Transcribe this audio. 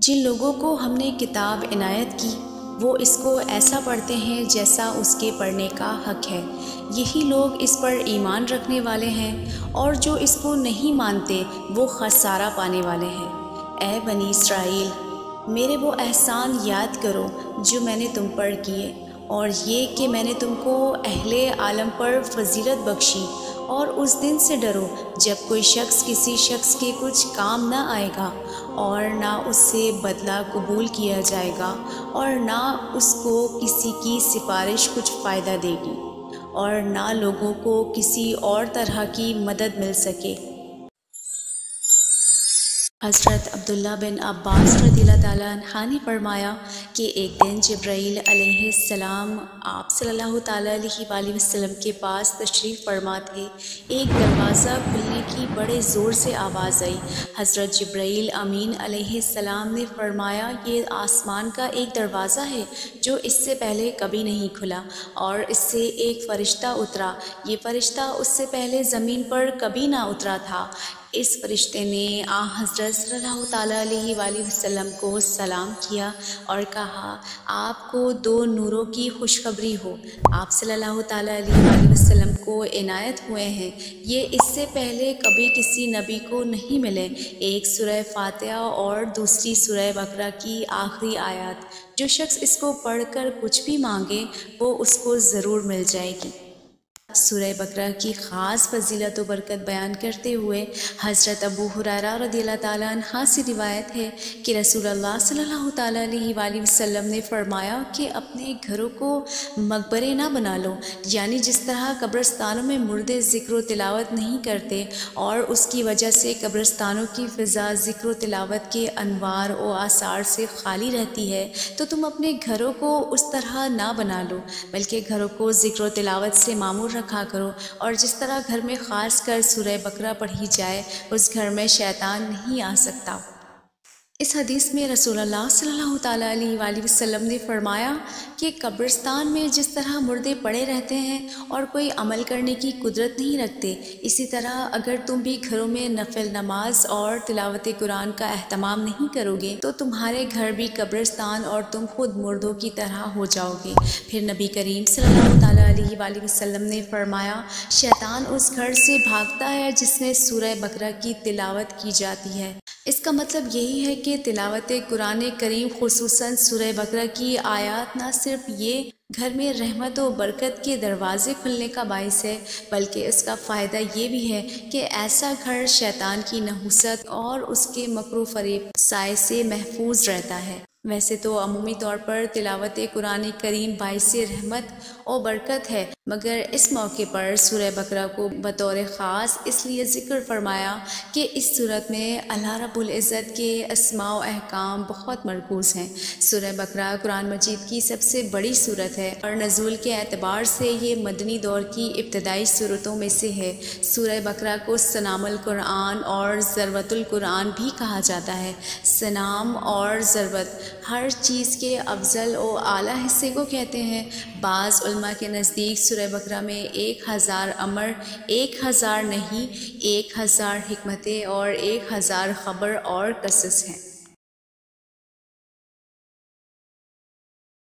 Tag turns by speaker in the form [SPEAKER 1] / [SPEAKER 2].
[SPEAKER 1] جن لوگوں کو ہم نے کتاب عنایت کی وہ اس کو ایسا پڑھتے ہیں جیسا اس کے پڑھنے کا حق ہے، یہی لوگ اس پر ایمان رکھنے والے ہیں، اور جو اس کو نہیں مانتے وہ خسارہ پانے والے ہیں۔ اے بنی اسرائیل، میرے وہ احسان یاد کرو جو میں نے تم پر کیے، اور یہ کہ میں نے تم کو اہل عالم پر فضیلت بخشی، اور اس دن سے ڈرو جب کوئی شخص کسی شخص کے کچھ کام نہ آئے گا، اور نہ اس سے بدلہ قبول کیا جائے گا، اور نہ اس کو کسی کی سفارش کچھ فائدہ دے گی، اور نہ لوگوں کو کسی اور طرح کی مدد مل سکے۔ حضرت عبداللہ بن عباس رضی اللہ تعالیٰ عنہ نے فرمایا کہ ایک دن جبرائیل علیہ السلام آپ صلی اللہ تعالیٰ علیہ وآلہ وسلم کے پاس تشریف فرما تھے۔ ایک دروازہ کھلنے کی بڑے زور سے آواز آئی۔ حضرت جبرائیل امین علیہ السلام نے فرمایا یہ آسمان کا ایک دروازہ ہے جو اس سے پہلے کبھی نہیں کھلا، اور اس سے ایک فرشتہ اترا، یہ فرشتہ اس سے پہلے زمین پر کبھی نہ اترا تھا۔ اس فرشتے نے حضرت صلی اللہ تعالیٰ علیہ وآلہ وسلم کو سلام کیا اور کہا آپ کو دو نوروں کی خوشخبری ہو، آپ صلی اللہ تعالیٰ علیہ وآلہ وسلم کو عنایت ہوئے ہیں، یہ اس سے پہلے کبھی کسی نبی کو نہیں ملے، ایک سورہ فاتحہ اور دوسری سورہ بقرہ کی آخری آیات، جو شخص اس کو پڑھ کر کچھ بھی مانگے وہ اس کو ضرور مل جائے گی۔ سورہ بقرہ کی خاص فضیلت و برکت بیان کرتے ہوئے حضرت ابو ہریرہ رضی اللہ تعالیٰ عنہ سے روایت ہے کہ رسول اللہ صلی اللہ تعالیٰ علیہ وآلہ وسلم نے فرمایا کہ اپنے گھروں کو مقبرے نہ بنا لو، یعنی جس طرح قبرستانوں میں مردے ذکر و تلاوت نہیں کرتے اور اس کی وجہ سے قبرستانوں کی فضا ذکر و تلاوت کے انوار و آثار سے خالی رہتی ہے، تو تم اپنے گھروں کو اس طرح نہ بنا لو، بلکہ گھروں کو ذکر و تلاوت سے معمور رکھا کرو، اور جس طرح گھر میں خاص کر سورہ بقرہ پڑھی جائے اس گھر میں شیطان نہیں آ سکتا۔ اس حدیث میں رسول اللہ صلی اللہ تعالیٰ علیہ وآلہ وسلم نے فرمایا کہ قبرستان میں جس طرح مردے پڑے رہتے ہیں اور کوئی عمل کرنے کی قدرت نہیں رکھتے، اسی طرح اگر تم بھی گھروں میں نفل نماز اور تلاوت قرآن کا اہتمام نہیں کرو گے تو تمہارے گھر بھی قبرستان اور تم خود مردوں کی طرح ہو جاؤ گے۔ پھر نبی کریم صلی اللہ تعالیٰ علیہ وآلہ وسلم نے فرمایا شیطان اس گھر سے بھاگتا ہے جس میں سورہ بقرہ کی تلاوت کی جاتی ہے۔ اس کا مطلب یہی ہے کہ تلاوت قرآن کریم خصوصاً سورہ بقرہ کی آیات نہ صرف یہ گھر میں رحمت و برکت کے دروازے کھلنے کا باعث ہے، بلکہ اس کا فائدہ یہ بھی ہے کہ ایسا گھر شیطان کی نحوست اور اس کے مکر و فریب سائے سے محفوظ رہتا ہے۔ ویسے تو عمومی طور پر تلاوت قرآن کریم باعث رحمت و برکت ہے، مگر اس موقع پر سورہ بقرہ کو بطور خاص اس لیے ذکر فرمایا کہ اس صورت میں اللہ رب العزت کے اسماء و احکام بہت مرکوز ہیں۔ سورہ بقرہ قرآن مجید کی سب سے بڑی سورت ہے اور نزول کے اعتبار سے یہ مدنی دور کی ابتدائی سورتوں میں سے ہے۔ سورہ بقرہ کو سنام القرآن اور ذروۃ القرآن بھی کہا جاتا ہے۔ سنام اور ذروت ہر چیز کے افضل و اعلیٰ حصے کو کہتے ہیں۔ بعض علماء کے نزدیک سورہ بقرہ میں 1000 امر، 1000 نہیں، 1000 حکمتیں اور 1000 خبر اور قصص ہیں۔